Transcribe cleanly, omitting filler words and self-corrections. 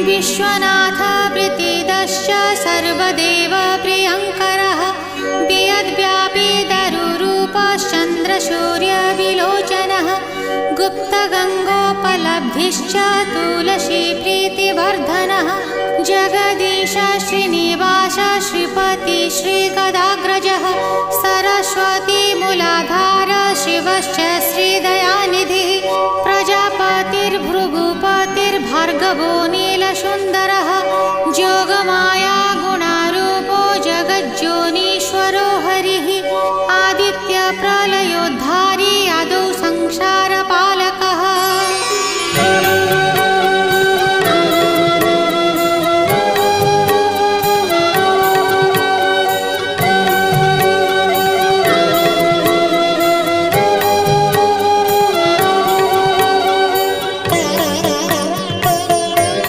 विश्वनाथ प्रीतिदश्च सर्वदेव प्रियङ्करः वियद्व्यापी दरुरूपश्चन्द्रसूर्यविलोचनः गुप्तगङ्गोपलब्धिश्च तुलसी प्रीतिवर्धनः जगदीश श्रीनिवास श्रीपति श्रीगदाग्रजः सरस्वती मूलाधार शिवश्च श्रीदयानिधिः प्रजापतिर्भृगुपतिर्भार्गवो नीलसुन्दरः जोगमाया